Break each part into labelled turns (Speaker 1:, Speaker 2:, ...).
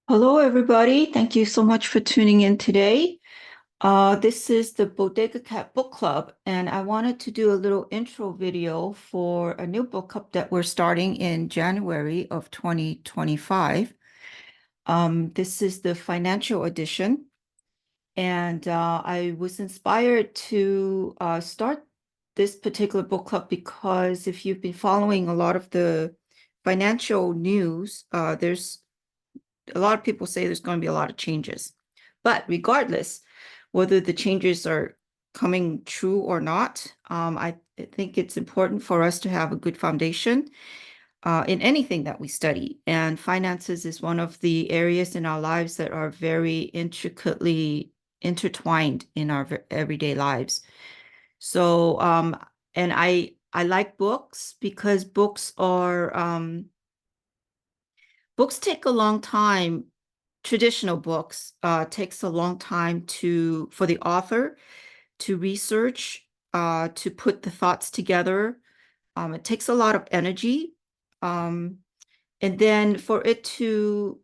Speaker 1: Hello, everybody. Thank you so much for tuning in today. This is the Bodega Cat Book Club, and I wanted to do a little intro video for a new book club that we're starting in January of 2025. This is the financial edition, and I was inspired to start this particular book club because if you've been following a lot of the financial news, there's a lot of people say there's going to be a lot of changes. But regardless, whether the changes are coming true or not, I think it's important for us to have a good foundation in anything that we study. And finances is one of the areas in our lives that are very intricately intertwined in our everyday lives. So, and I like books because books take a long time. Traditional books takes a long time for the author to research, to put the thoughts together. It takes a lot of energy. And then for it to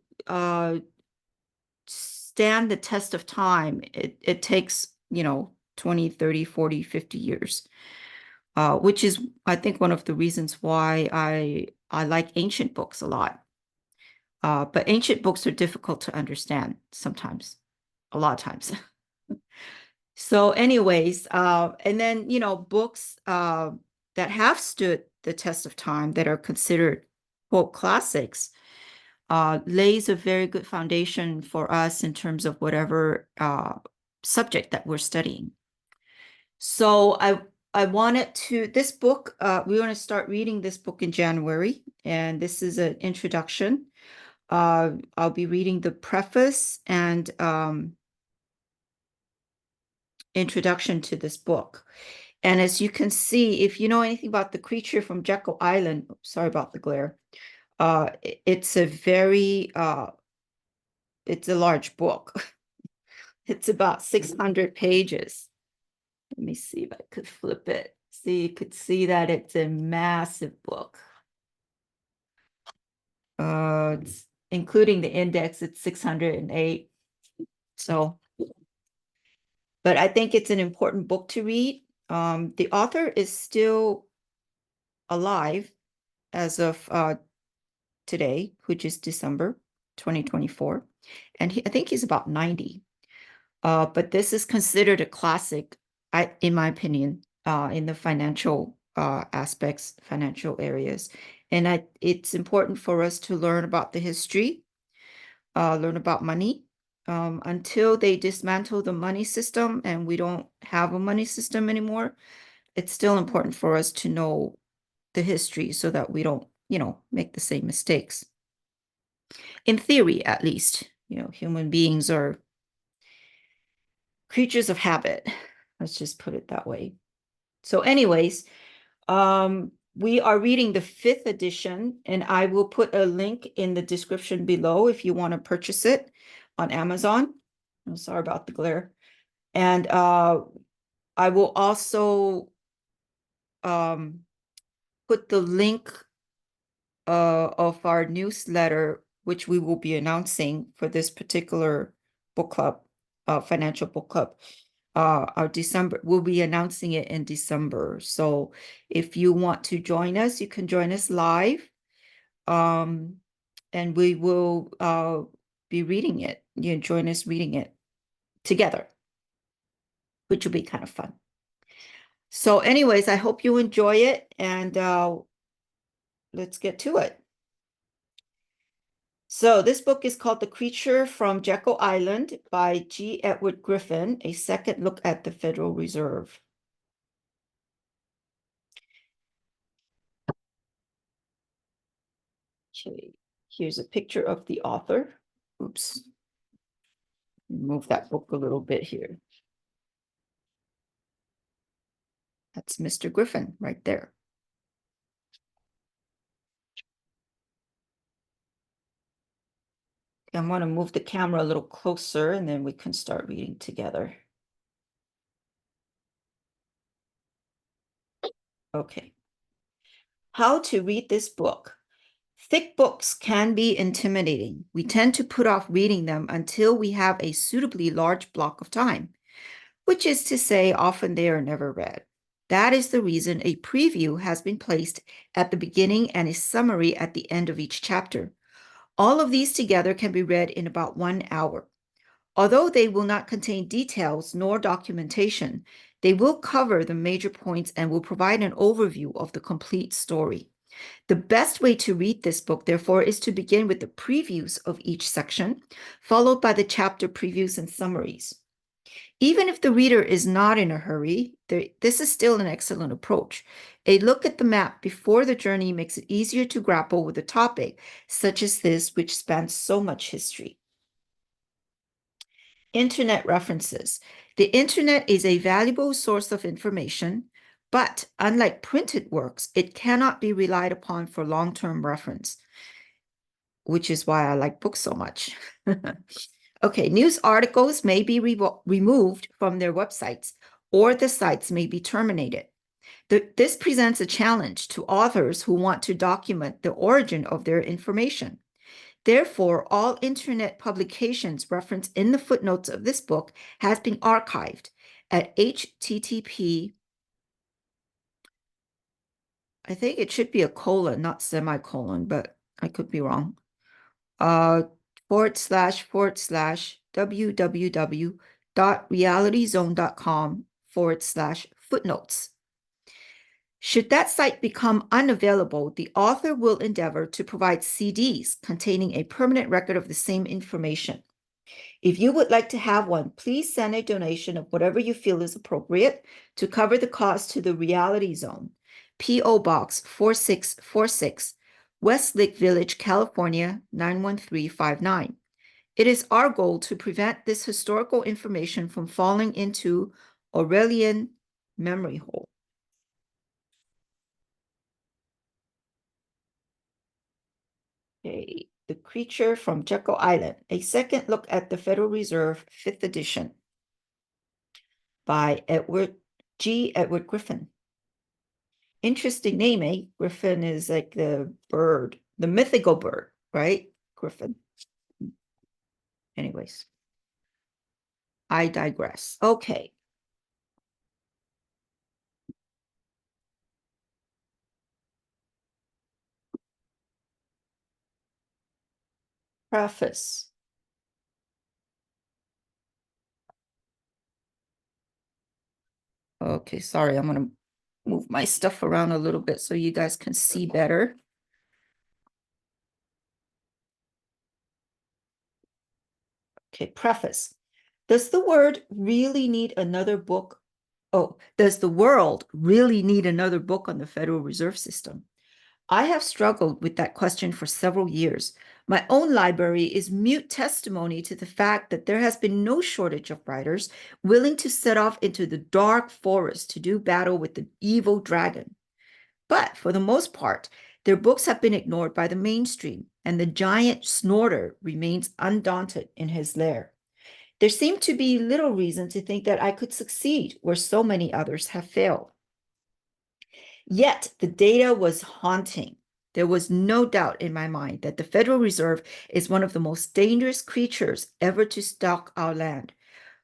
Speaker 1: stand the test of time, it takes, 20, 30, 40, 50 years, which is, I think, one of the reasons why I like ancient books a lot. But ancient books are difficult to understand sometimes, a lot of times. So anyways, and then, books that have stood the test of time that are considered, quote, classics, lays a very good foundation for us in terms of whatever subject that we're studying. So I wanted to, this book, we're going to start reading this book in January, and this is an introduction. I'll be reading the preface and introduction to this book. And as you can see, if you know anything about the creature from Jekyll Island, sorry about the glare, it's a very, it's a large book. It's about 600 pages. Let me see if I could flip it. See, you could see that it's a massive book. It's, including the index, it's 608. So, but I think it's an important book to read. The author is still alive as of today, which is December 2024. And I think he's about 90. But this is considered a classic, in my opinion, in the financial aspects, financial areas. And it's important for us to learn about the history, learn about money. Until they dismantle the money system and we don't have a money system anymore, it's still important for us to know the history so that we don't, make the same mistakes. In theory, at least, human beings are creatures of habit. Let's just put it that way. So anyways, we are reading the 5th edition, and I will put a link in the description below if you want to purchase it on Amazon. I'm sorry about the glare. And I will also put the link of our newsletter, which we will be announcing for this particular book club, financial book club. Our December, we'll be announcing it in December. So if you want to join us, you can join us live. And we will be reading it. You join us reading it together, which will be kind of fun. So anyways, I hope you enjoy it, and let's get to it. So this book is called The Creature from Jekyll Island by G. Edward Griffin, a second look at the Federal Reserve. Okay, here's a picture of the author. Oops. Move that book a little bit here. That's Mr. Griffin right there. I'm going to move the camera a little closer and then we can start reading together. Okay. How to read this book. Thick books can be intimidating. We tend to put off reading them until we have a suitably large block of time, which is to say, often they are never read. That is the reason a preview has been placed at the beginning and a summary at the end of each chapter. All of these together can be read in about 1 hour. Although they will not contain details nor documentation, they will cover the major points and will provide an overview of the complete story. The best way to read this book, therefore, is to begin with the previews of each section, followed by the chapter previews and summaries. Even if the reader is not in a hurry, this is still an excellent approach. A look at the map before the journey makes it easier to grapple with a topic such as this, which spans so much history. Internet references. The internet is a valuable source of information, but unlike printed works, it cannot be relied upon for long-term reference, which is why I like books so much. Okay, news articles may be removed from their websites, or the sites may be terminated. This presents a challenge to authors who want to document the origin of their information. Therefore, all internet publications referenced in the footnotes of this book has been archived at http, I think it should be a colon, not semicolon, but I could be wrong, www.realityzone.com/footnotes. Should that site become unavailable, the author will endeavor to provide CDs containing a permanent record of the same information. If you would like to have one, please send a donation of whatever you feel is appropriate to cover the cost to the Reality Zone, P.O. Box 4646, Westlake Village, California, 91359. It is our goal to prevent this historical information from falling into Orwellian memory hole. Okay, The Creature from Jekyll Island, a second look at the Federal Reserve, 5th edition, by Edward Griffin. Interesting name, eh? Griffin is like the bird, the mythical bird, right? Griffin. Anyways, I digress. Okay. Preface. Okay, sorry, I'm going to move my stuff around a little bit so you guys can see better. Okay, preface. Does the world really need another book? Oh, does the world really need another book on the Federal Reserve System? I have struggled with that question for several years. My own library is mute testimony to the fact that there has been no shortage of writers willing to set off into the dark forest to do battle with the evil dragon. But for the most part, their books have been ignored by the mainstream, and the giant snorter remains undaunted in his lair. There seemed to be little reason to think that I could succeed where so many others have failed. Yet the data was haunting. There was no doubt in my mind that the Federal Reserve is one of the most dangerous creatures ever to stalk our land.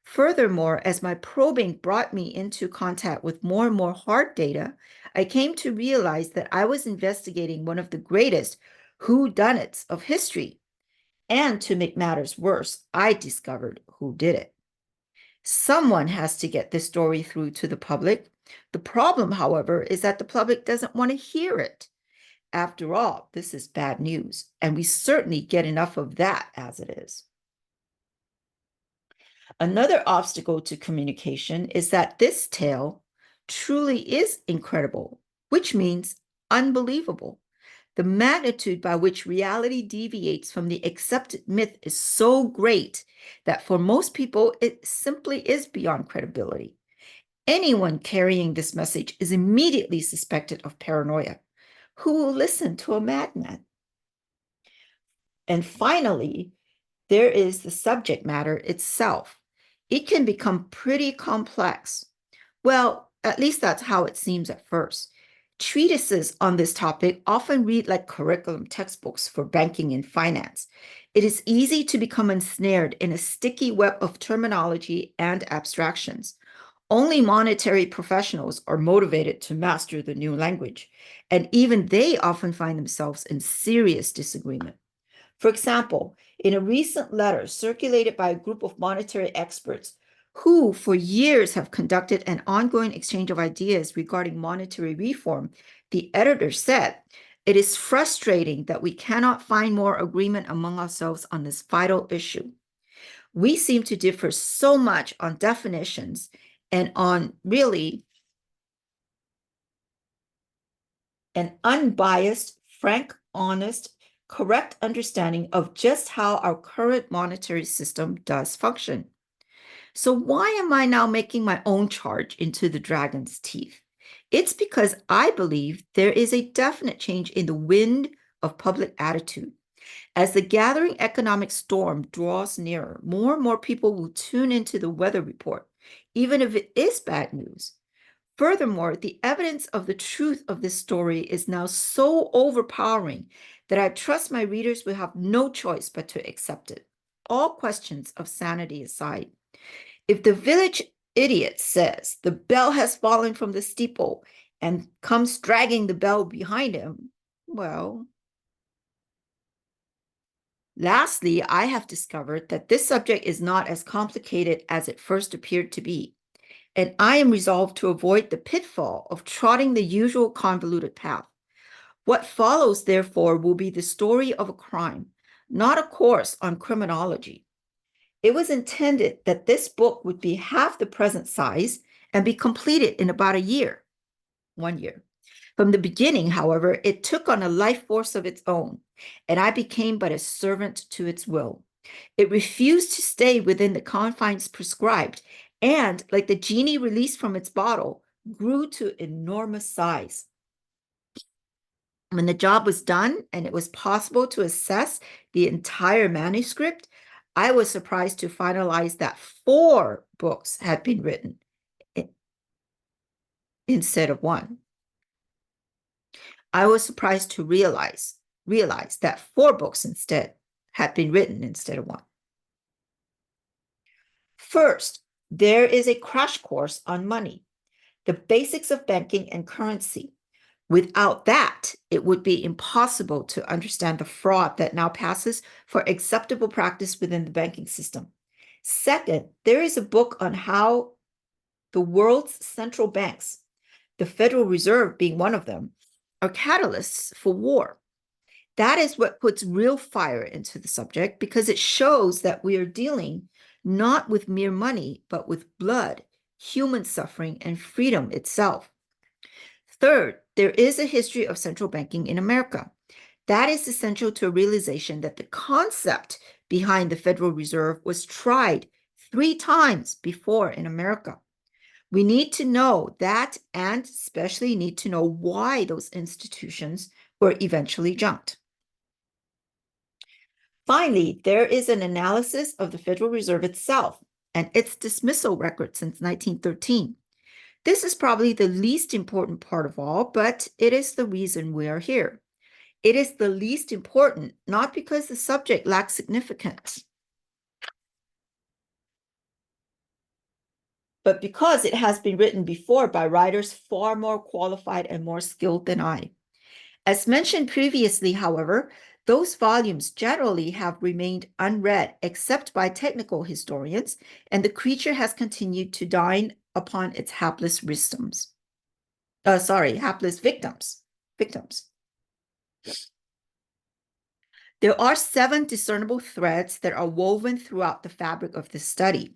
Speaker 1: Furthermore, as my probing brought me into contact with more and more hard data, I came to realize that I was investigating one of the greatest whodunits of history. And to make matters worse, I discovered who did it. Someone has to get this story through to the public. The problem, however, is that the public doesn't want to hear it. After all, this is bad news, and we certainly get enough of that as it is. Another obstacle to communication is that this tale truly is incredible, which means unbelievable. The magnitude by which reality deviates from the accepted myth is so great that for most people, it simply is beyond credibility. Anyone carrying this message is immediately suspected of paranoia. Who will listen to a madman? And finally, there is the subject matter itself. It can become pretty complex. Well, at least that's how it seems at first. Treatises on this topic often read like curriculum textbooks for banking and finance. It is easy to become ensnared in a sticky web of terminology and abstractions. Only monetary professionals are motivated to master the new language, and even they often find themselves in serious disagreement. For example, in a recent letter circulated by a group of monetary experts who for years have conducted an ongoing exchange of ideas regarding monetary reform, the editor said, "It is frustrating that we cannot find more agreement among ourselves on this vital issue. We seem to differ so much on definitions and on really an unbiased, frank, honest, correct understanding of just how our current monetary system does function. So why am I now making my own charge into the dragon's teeth? It's because I believe there is a definite change in the wind of public attitude. As the gathering economic storm draws nearer, more and more people will tune into the weather report, even if it is bad news. Furthermore, the evidence of the truth of this story is now so overpowering that I trust my readers will have no choice but to accept it. All questions of sanity aside, if the village idiot says the bell has fallen from the steeple and comes dragging the bell behind him, well, lastly, I have discovered that this subject is not as complicated as it first appeared to be, and I am resolved to avoid the pitfall of trotting the usual convoluted path. What follows, therefore, will be the story of a crime, not a course on criminology. It was intended that this book would be half the present size and be completed in about a year, 1 year. From the beginning, however, it took on a life force of its own, and I became but a servant to its will. It refused to stay within the confines prescribed, and, like the genie released from its bottle, grew to enormous size. When the job was done and it was possible to assess the entire manuscript, I was surprised to finalize that 4 books had been written instead of 1. I was surprised to realize that 4 books instead had been written instead of 1. First, there is a crash course on money, the basics of banking and currency. Without that, it would be impossible to understand the fraud that now passes for acceptable practice within the banking system. Second, there is a book on how the world's central banks, the Federal Reserve being one of them, are catalysts for war. That is what puts real fire into the subject, because it shows that we are dealing not with mere money, but with blood, human suffering, and freedom itself. Third, there is a history of central banking in America. That is essential to a realization that the concept behind the Federal Reserve was tried 3 times before in America. We need to know that, and especially need to know why those institutions were eventually junked. Finally, there is an analysis of the Federal Reserve itself and its dismissal record since 1913. This is probably the least important part of all, but it is the reason we are here. It is the least important, not because the subject lacks significance, but because it has been written before by writers far more qualified and more skilled than I. As mentioned previously, however, those volumes generally have remained unread except by technical historians, and the creature has continued to dine upon its hapless victims. Victims. There are 7 discernible threads that are woven throughout the fabric of this study.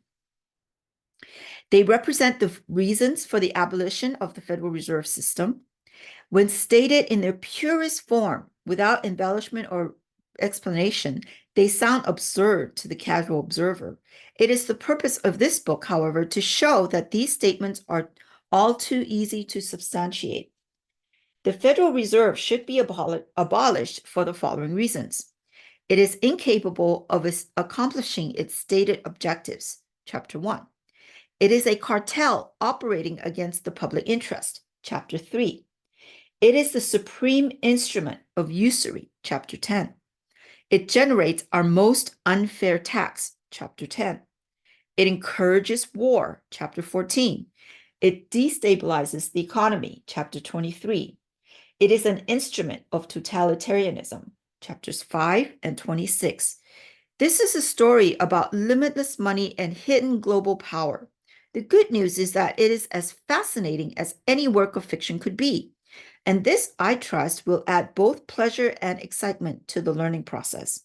Speaker 1: They represent the reasons for the abolition of the Federal Reserve System. When stated in their purest form, without embellishment or explanation, they sound absurd to the casual observer. It is the purpose of this book, however, to show that these statements are all too easy to substantiate. The Federal Reserve should be abolished for the following reasons. It is incapable of accomplishing its stated objectives, Chapter 1. It is a cartel operating against the public interest, Chapter 3. It is the supreme instrument of usury, chapter 10. It generates our most unfair tax, chapter 10. It encourages war, chapter 14. It destabilizes the economy, chapter 23. It is an instrument of totalitarianism, chapters 5 and 26. This is a story about limitless money and hidden global power. The good news is that it is as fascinating as any work of fiction could be. And this, I trust, will add both pleasure and excitement to the learning process.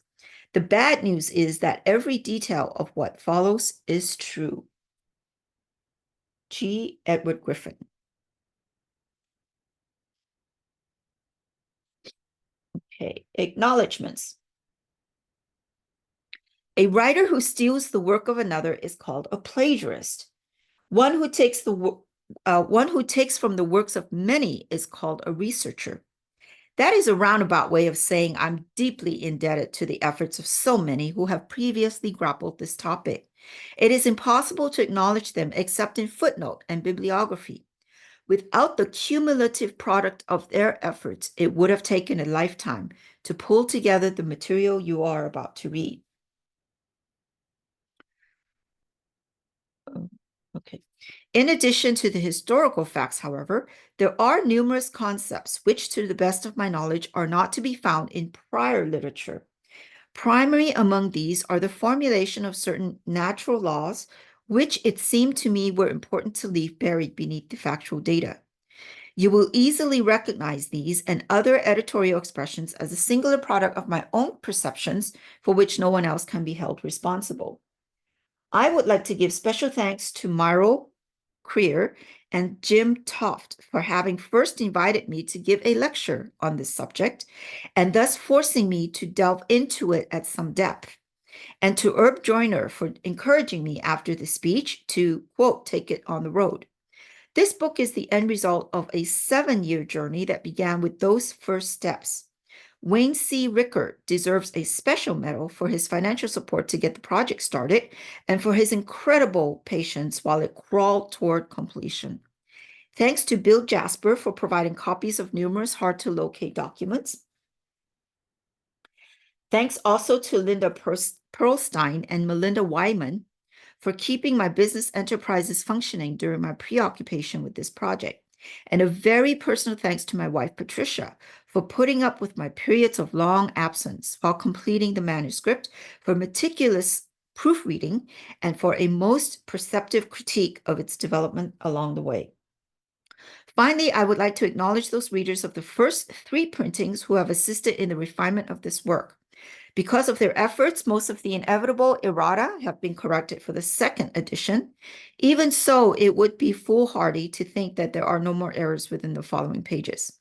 Speaker 1: The bad news is that every detail of what follows is true. G. Edward Griffin. Okay, acknowledgements. A writer who steals the work of another is called a plagiarist. One who takes from the works of many is called a researcher. That is a roundabout way of saying I'm deeply indebted to the efforts of so many who have previously grappled this topic. It is impossible to acknowledge them except in footnote and bibliography. Without the cumulative product of their efforts, it would have taken a lifetime to pull together the material you are about to read. Okay. In addition to the historical facts, however, there are numerous concepts which, to the best of my knowledge, are not to be found in prior literature. Primary among these are the formulation of certain natural laws, which it seemed to me were important to leave buried beneath the factual data. You will easily recognize these and other editorial expressions as a singular product of my own perceptions for which no one else can be held responsible. I would like to give special thanks to Myro Creer and Jim Toft for having first invited me to give a lecture on this subject and thus forcing me to delve into it at some depth, and to Herb Joyner for encouraging me after the speech to, quote, take it on the road. This book is the end result of a 7-year journey that began with those first steps. Wayne C. Rickard deserves a special medal for his financial support to get the project started and for his incredible patience while it crawled toward completion. Thanks to Bill Jasper for providing copies of numerous hard-to-locate documents. Thanks also to Linda Perlstein and Melinda Wyman for keeping my business enterprises functioning during my preoccupation with this project. And a very personal thanks to my wife, Patricia, for putting up with my periods of long absence while completing the manuscript, for meticulous proofreading, and for a most perceptive critique of its development along the way. Finally, I would like to acknowledge those readers of the first 3 printings who have assisted in the refinement of this work. Because of their efforts, most of the inevitable errata have been corrected for the 2nd edition. Even so, it would be foolhardy to think that there are no more errors within the following pages.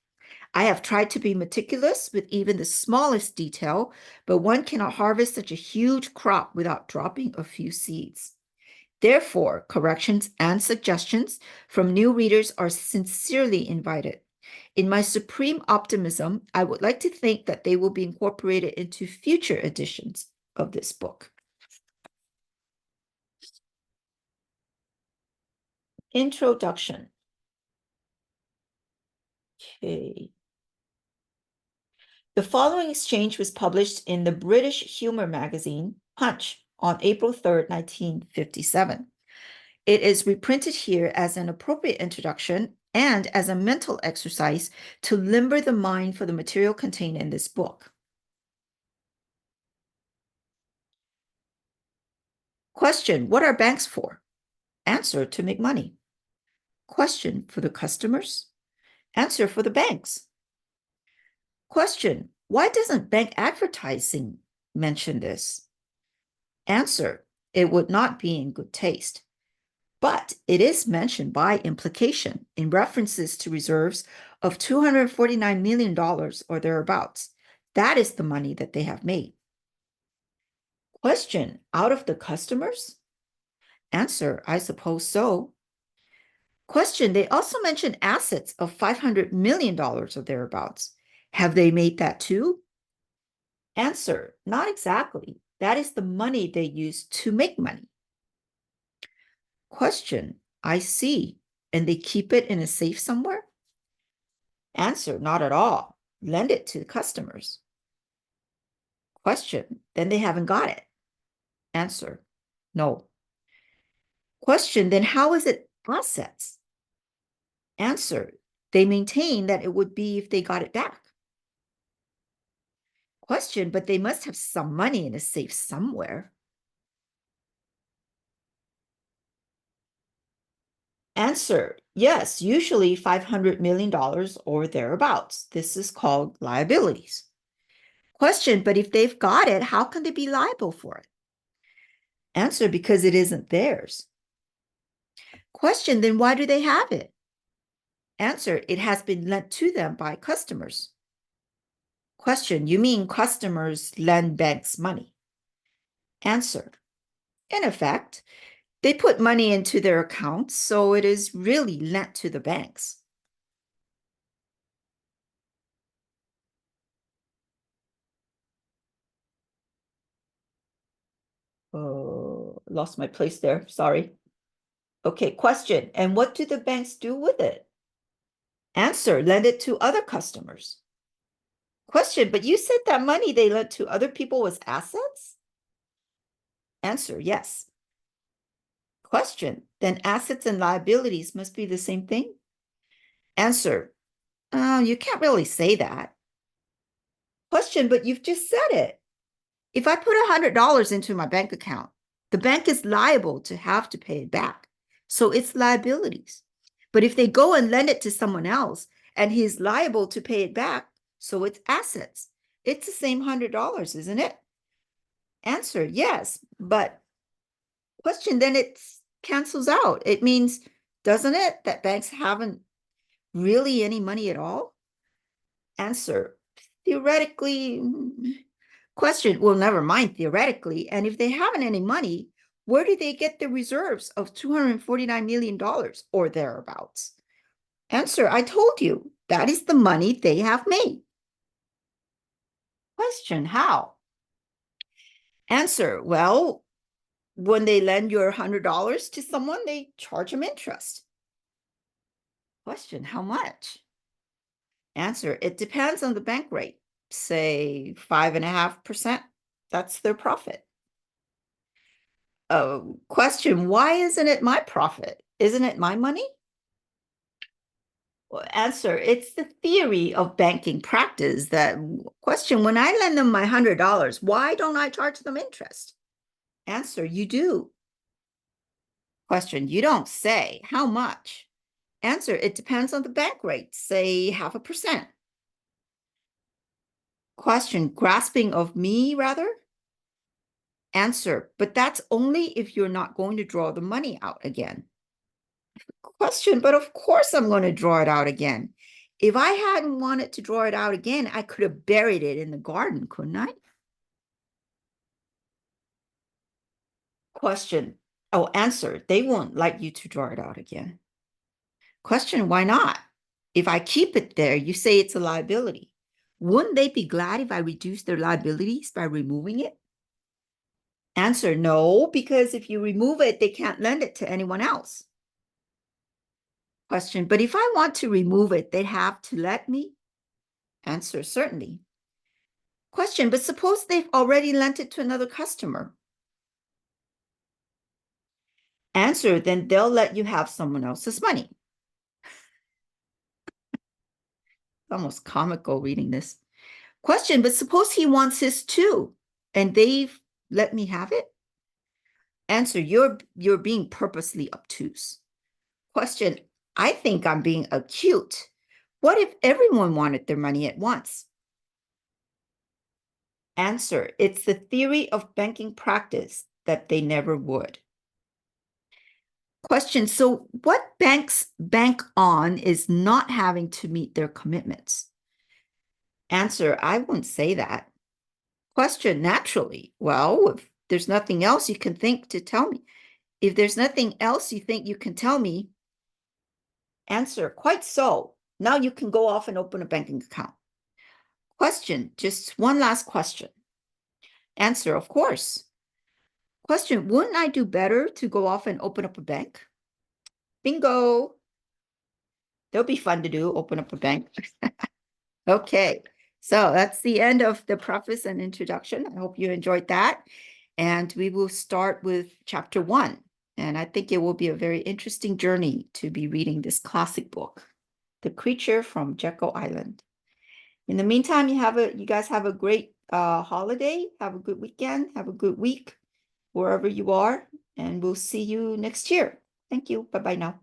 Speaker 1: I have tried to be meticulous with even the smallest detail, but one cannot harvest such a huge crop without dropping a few seeds. Therefore, corrections and suggestions from new readers are sincerely invited. In my supreme optimism, I would like to think that they will be incorporated into future editions of this book. Introduction. Okay. The following exchange was published in the British humor magazine, Punch, on April 3rd, 1957. It is reprinted here as an appropriate introduction and as a mental exercise to limber the mind for the material contained in this book. Question: what are banks for? Answer: to make money. Question: for the customers? Answer: for the banks. Question: why doesn't bank advertising mention this? Answer: it would not be in good taste. But it is mentioned by implication in references to reserves of $249 million or thereabouts. That is the money that they have made. Question: out of the customers? Answer: I suppose so. Question: they also mention assets of $500 million or thereabouts. Have they made that too? Answer: not exactly. That is the money they use to make money. Question: I see. And they keep it in a safe somewhere? Answer, not at all. Lend it to the customers. Question, then they haven't got it. Answer, no. Question, then how is it assets? Answer, they maintain that it would be if they got it back. Question, but they must have some money in a safe somewhere. Answer, yes, usually $500 million or thereabouts. This is called liabilities. Question, but if they've got it, how can they be liable for it? Answer, because it isn't theirs. Question, then why do they have it? Answer, it has been lent to them by customers. Question, you mean customers lend banks money? Answer, in effect, they put money into their accounts, so it is really lent to the banks. Oh, lost my place there, sorry. Okay, question, and what do the banks do with it? Answer, lend it to other customers. Question, but you said that money they lent to other people was assets? Answer, yes. Question, then assets and liabilities must be the same thing? Answer, you can't really say that. Question, but you've just said it. If I put $100 into my bank account, the bank is liable to have to pay it back. So it's liabilities. But if they go and lend it to someone else and he's liable to pay it back, so it's assets. It's the same $100, isn't it? Answer, yes, but question, then it cancels out. It means, doesn't it, that banks haven't really any money at all? Answer, theoretically. Question, well, never mind theoretically. And if they haven't any money, where do they get the reserves of $249 million or thereabouts? Answer, I told you, that is the money they have made. Question, how? Answer, well, when they lend your $100 to someone, they charge them interest. Question, how much? Answer, it depends on the bank rate. Say 5.5%. That's their profit. Question, why isn't it my profit? Isn't it my money? Well, answer, it's the theory of banking practice that question, when I lend them my $100, why don't I charge them interest? Answer, you do. Question, you don't say. How much? Answer, it depends on the bank rate, say 0.5%. Question, grasping of me, rather? Answer, but that's only if you're not going to draw the money out again. Question, but of course I'm going to draw it out again. If I hadn't wanted to draw it out again, I could have buried it in the garden, couldn't I? Question, oh, answer, they won't like you to draw it out again. Question, why not? If I keep it there, you say it's a liability. Wouldn't they be glad if I reduce their liabilities by removing it? Answer, no, because if you remove it, they can't lend it to anyone else. Question, but if I want to remove it, they'd have to let me? Answer, certainly. Question, but suppose they've already lent it to another customer. Answer, then they'll let you have someone else's money. Almost comical reading this. Question, but suppose he wants his too, and they've let me have it? Answer, you're being purposely obtuse. Question, I think I'm being acute. What if everyone wanted their money at once? Answer, it's the theory of banking practice that they never would. Question, so what banks bank on is not having to meet their commitments? Answer, I wouldn't say that. Question, naturally. Well, if there's nothing else you can think to tell me. If there's nothing else you think you can tell me, answer, quite so. Now you can go off and open a banking account. Question, just one last question. Answer, of course. Question, wouldn't I do better to go off and open up a bank? Bingo. They'll be fun to do, open up a bank. Okay, so that's the end of the preface and introduction. I hope you enjoyed that. And we will start with chapter 1. And I think it will be a very interesting journey to be reading this classic book, The Creature from Jekyll Island. In the meantime, you guys have a great holiday. Have a good weekend. Have a good week wherever you are. And we'll see you next year. Thank you. Bye-bye now.